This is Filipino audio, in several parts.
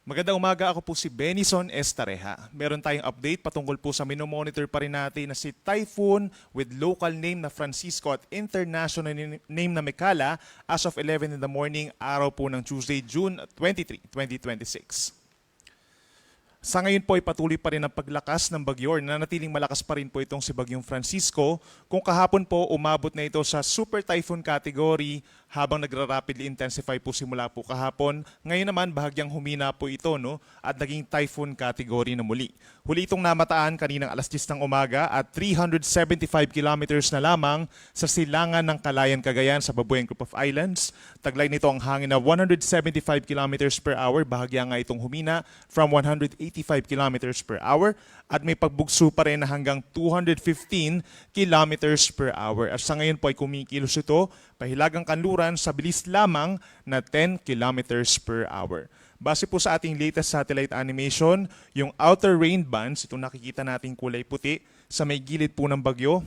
Magandang umaga, ako po si Benison Estareja. Meron tayong update patungkol po sa minomonitor pa rin natin na si Typhoon with local name na Francisco at international name na Mekala as of 11 in the morning, araw po ng Tuesday, June 23, 2026. Sa ngayon po ay patuloy pa rin ang paglakas ng bagyo or nanatiling malakas pa rin po itong si Bagyong Francisco. Kung kahapon po umabot na ito sa Super Typhoon category habang nagra-rapidly intensify po simula po kahapon. Ngayon naman bahagyang humina po ito at naging typhoon category na muli. Huli itong namataan kaninang alas 10 ng umaga at 375 kilometers na lamang sa silangan ng Calayan, Cagayan sa Babuyan Group of Islands. Taglay nito ang hangin na 175 kilometers per hour, bahagya nga itong humina from 185 kilometers per hour at may pagbugso pa rin na hanggang 215 kilometers per hour. At sa ngayon po ay kumikilos ito pahilagang kanluran sa bilis lamang na 10 kilometers per hour. Base po sa ating latest satellite animation, yung outer rain bands, itong nakikita nating kulay puti sa may gilid po ng bagyo,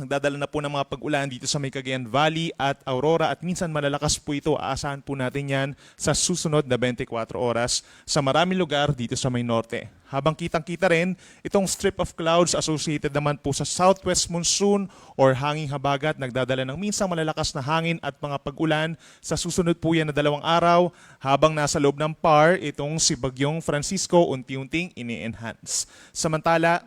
nagdadala na po ng mga pag-ulan dito sa may Cagayan Valley at Aurora at minsan malalakas po ito. Aasahan po natin yan sa susunod na 24 oras sa maraming lugar dito sa may norte. Habang kitang-kita rin, itong strip of clouds associated naman po sa southwest monsoon or hanging habagat, nagdadala ng minsang malalakas na hangin at mga pag-ulan sa susunod po yan na 2 araw. Habang nasa loob ng PAR, itong si Bagyong Francisco unti-unting ini-enhance. Samantala,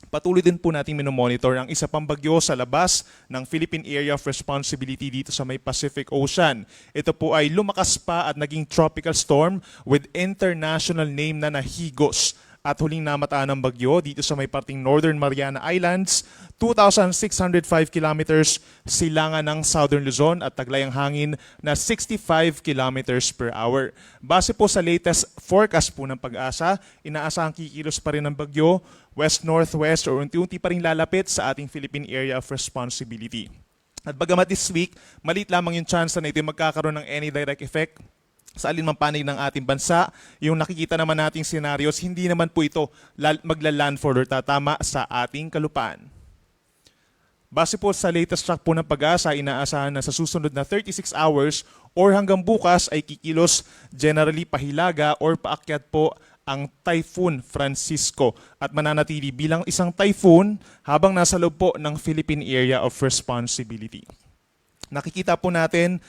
patuloy din po natin minomonitor ang isa pang bagyo sa labas ng Philippine Area of Responsibility dito sa may Pacific Ocean. Ito po ay lumakas pa at naging tropical storm with international name na Higos. At huling namataan ng bagyo dito sa may parting Northern Mariana Islands, 2,605 kilometers silangan ng Southern Luzon at taglay ang hangin na 65 kilometers per hour. Base po sa latest forecast po ng Pag-asa, inaasahang kikilos pa rin ng bagyo west-northwest o unti-unti pa rin lalapit sa ating Philippine Area of Responsibility. At bagamat this week, maliit lamang yung chance na ito magkakaroon ng any direct effect sa alinmang panig ng ating bansa, yung nakikita naman nating scenarios, hindi naman po ito magla-landfall or tatama sa ating kalupaan. Base po sa latest track po ng Pag-asa, inaasahan na sa susunod na 36 hours or hanggang bukas ay kikilos generally pahilaga or paakyat po ang Typhoon Francisco at mananatili bilang isang typhoon habang nasa loob po ng Philippine Area of Responsibility. Nakikita po natin,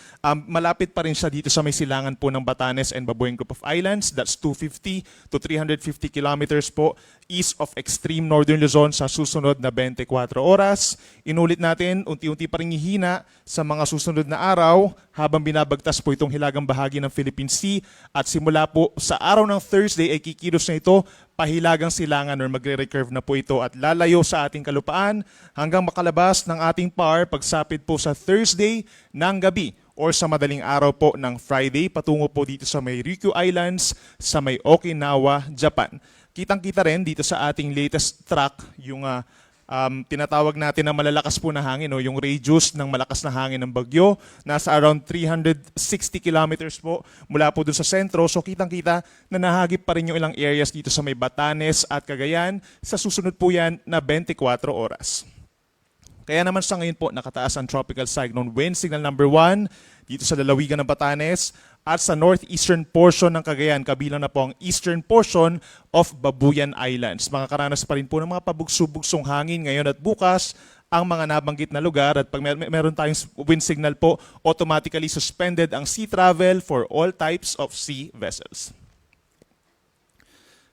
malapit pa rin siya dito sa may silangan po ng Batanes and Babuyan Group of Islands. That's 250 to 350 kilometers po east of extreme northern Luzon sa susunod na 24 oras. Inulit natin, unti-unti pa rin hihina sa mga susunod na araw habang binabagtas po itong hilagang bahagi ng Philippine Sea. At simula po sa araw ng Thursday ay kikilos na ito pahilagang silangan or magre-recurve na po ito at lalayo sa ating kalupaan hanggang makalabas ng ating PAR pagsapit po sa Thursday ng gabi or sa madaling araw po ng Friday patungo po dito sa may Ryukyu Islands sa may Okinawa, Japan. Kitang-kita rin dito sa ating latest track yung tinatawag natin na malalakas po na hangin, yung radius ng malakas na hangin ng bagyo. Nasa around 360 kilometers po mula po dun sa sentro. So kitang-kita na nahagip pa rin yung ilang areas dito sa may Batanes at Cagayan. Sa susunod po yan na 24 oras. Kaya naman sa ngayon po nakataas ang tropical cyclone wind signal number 1 dito sa lalawigan ng Batanes at sa northeastern portion ng Cagayan, kabilang na po ang eastern portion of Babuyan Islands. Makakaranas pa rin po ng mga pabugso-bugsong hangin ngayon at bukas ang mga nabanggit na lugar at pag meron tayong wind signal po, automatically suspended ang sea travel for all types of sea vessels.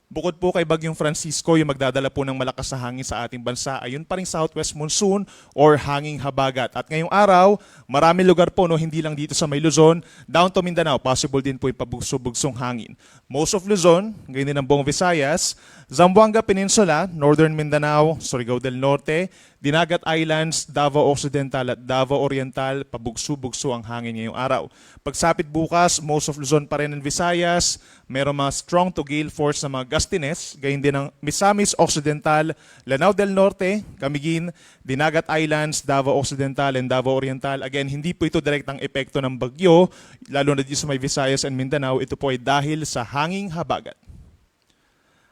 Bukod po kay Bagyong Francisco, yung magdadala po ng malakas na hangin sa ating bansa, ayun pa rin southwest monsoon or hanging habagat. At ngayong araw, marami lugar po, hindi lang dito sa may Luzon, down to Mindanao, possible din po yung pabugso-bugsong hangin. Most of Luzon, ganyan din ang buong Visayas, Zamboanga Peninsula, Northern Mindanao, Surigao del Norte, Dinagat Islands, Davao Occidental at Davao Oriental, pabugso-bugso ang hangin ngayong araw. Pagsapit bukas, most of Luzon pa rin ng Visayas, meron mga strong to gale force na mga gustines, gayon din ang Misamis Occidental, Lanao del Norte, Camiguin, Dinagat Islands, Davao Occidental and Davao Oriental. Again, hindi po ito direktang epekto ng bagyo, lalo na dito sa may Visayas and Mindanao, ito po ay dahil sa hanging habagat.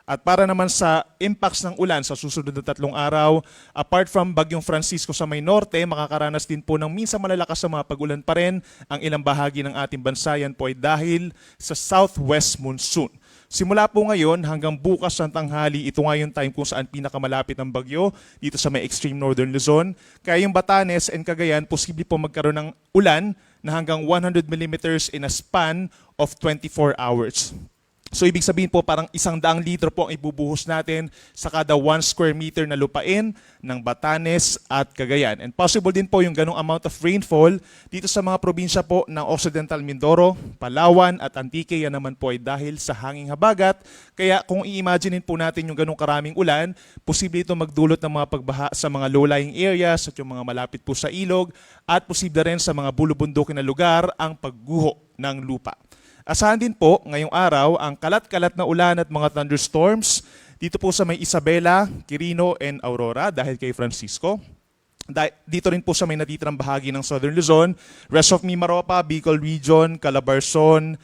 At para naman sa impacts ng ulan sa susunod na 3 araw, apart from Bagyong Francisco sa may norte, makakaranas din po ng minsan malalakas na mga pag-ulan pa rin ang ilang bahagi ng ating bansa. Yan po ay dahil sa southwest monsoon. Simula po ngayon hanggang bukas ng tanghali, ito nga yung time kung saan pinakamalapit ang bagyo dito sa may extreme northern Luzon. Kaya yung Batanes and Cagayan, posible po magkaroon ng ulan na hanggang 100 millimeters in a span of 24 hours. So ibig sabihin po parang 100 litro po ang ibubuhos natin sa kada 1 square meter na lupain ng Batanes at Cagayan. And possible din po yung ganong amount of rainfall dito sa mga probinsya po ng Occidental Mindoro, Palawan at Antique. Yan naman po ay dahil sa hanging habagat. Kaya kung i-imaginein po natin yung ganong karaming ulan, posible ito magdulot ng mga pagbaha sa mga low-lying areas at yung mga malapit po sa ilog at posible rin sa mga bulubundukin na lugar ang pagguho ng lupa. Asahan din po ngayong araw ang kalat-kalat na ulan at mga thunderstorms dito po sa may Isabela, Quirino, and Aurora dahil kay Francisco. Dito rin po sa may natitirang bahagi ng Southern Luzon, rest of Mimaropa, Bicol Region, Calabarzon,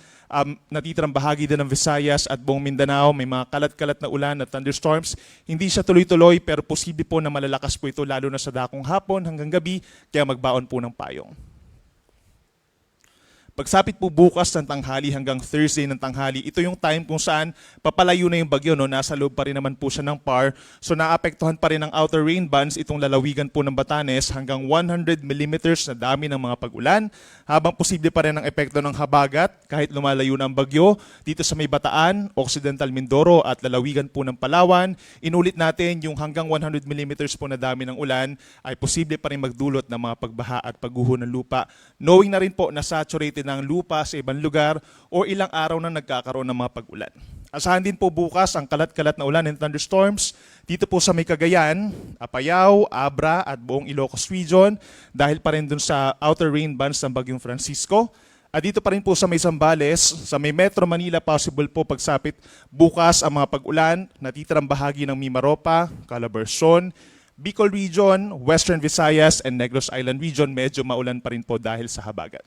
natitirang bahagi din ng Visayas at buong Mindanao, may mga kalat-kalat na ulan at thunderstorms. Hindi siya tuloy-tuloy pero posible po na malalakas po ito lalo na sa dakong hapon hanggang gabi, kaya magbaon po ng payong. Pagsapit po bukas ng tanghali hanggang Thursday ng tanghali, ito yung time kung saan papalayo na yung bagyo, no? Nasa loob pa rin naman po siya ng PAR. So naapektuhan pa rin ng outer rain bands itong lalawigan po ng Batanes hanggang 100 millimeters na dami ng mga pag-ulan. Habang posible pa rin ang epekto ng habagat kahit lumalayo na ang bagyo dito sa may Bataan, Occidental Mindoro at lalawigan po ng Palawan. Inulit natin yung hanggang 100 millimeters po na dami ng ulan ay posible pa rin magdulot ng mga pagbaha at pagguho ng lupa. Knowing na rin po na saturated ng lupa sa ibang lugar o ilang araw na nagkakaroon ng mga pag-ulan. Asahan din po bukas ang kalat-kalat na ulan and thunderstorms dito po sa may Cagayan, Apayao, Abra at buong Ilocos Region dahil pa rin dun sa outer rain bands ng Bagyong Francisco. At dito pa rin po sa may Zambales, sa may Metro Manila, possible po pagsapit bukas ang mga pag-ulan, natitirang bahagi ng Mimaropa, Calabarzon, Bicol Region, Western Visayas and Negros Island Region, medyo maulan pa rin po dahil sa habagat.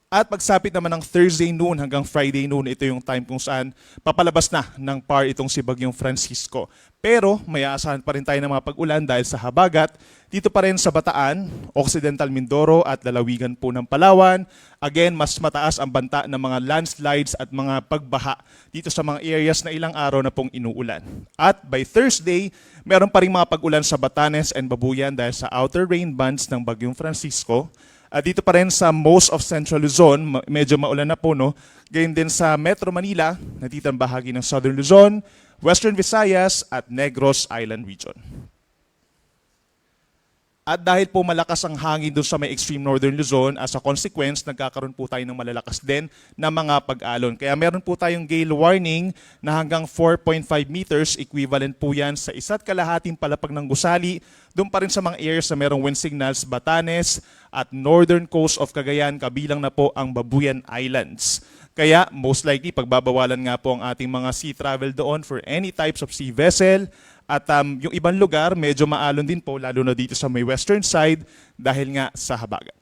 At pagsapit naman ng Thursday noon hanggang Friday noon, ito yung time kung saan papalabas na ng PAR itong si Bagyong Francisco. Pero may aasahan pa rin tayo ng mga pag-ulan dahil sa habagat. Dito pa rin sa Bataan, Occidental Mindoro at lalawigan po ng Palawan. Again, mas mataas ang banta ng mga landslides at mga pagbaha dito sa mga areas na ilang araw na pong inuulan. At by Thursday, meron pa rin mga pag-ulan sa Batanes and Babuyan dahil sa outer rain bands ng Bagyong Francisco. Dito pa rin sa most of Central Luzon, medyo maulan na po, no? Gayun din sa Metro Manila, natitirang bahagi ng Southern Luzon, Western Visayas at Negros Island Region. At dahil po malakas ang hangin doon sa may extreme northern Luzon, as a consequence, nagkakaroon po tayo ng malalakas din na mga pag-alon. Kaya meron po tayong gale warning na hanggang 4.5 meters, equivalent po yan sa 1.5 palapag ng gusali. Doon pa rin sa mga areas na merong wind signals, Batanes at northern coast of Cagayan, kabilang na po ang Babuyan Islands. Kaya most likely, pagbabawalan nga po ang ating mga sea travel doon for any types of sea vessel. At yung ibang lugar, medyo maalon din po, lalo na dito sa may western side dahil nga sa habagat.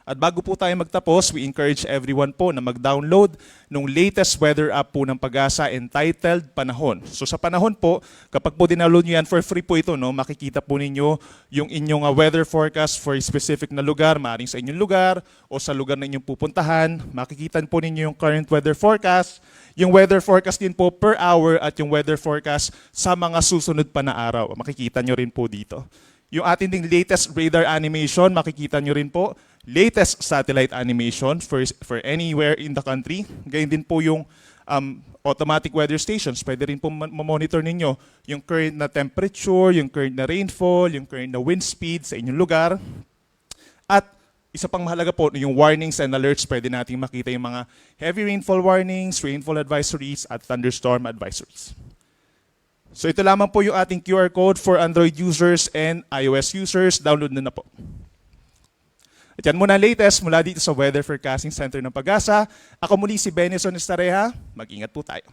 At bago po tayo magtapos, we encourage everyone po na mag-download ng latest weather app po ng Pag-asa entitled Panahon. So sa Panahon po, kapag po dinaload nyo yan, for free po ito, no? Makikita po ninyo yung inyong weather forecast for a specific na lugar, maaaring sa inyong lugar o sa lugar na inyong pupuntahan. Makikita po ninyo yung current weather forecast, yung weather forecast din po per hour at yung weather forecast sa mga susunod pa na araw. Makikita nyo rin po dito. Yung ating ding latest radar animation, makikita nyo rin po, latest satellite animation for anywhere in the country. Ganyan din po yung automatic weather stations. Pwede rin po monitor ninyo yung current na temperature, yung current na rainfall, yung current na wind speed sa inyong lugar. At isa pang mahalaga po, yung warnings and alerts, pwede natin makita yung mga heavy rainfall warnings, rainfall advisories, at thunderstorm advisories. So ito lamang po yung ating QR code for Android users and iOS users. Download na po. At yan muna latest mula dito sa Weather Forecasting Center ng Pag-asa. Ako muli si Benison Estareja. Mag-ingat po tayo.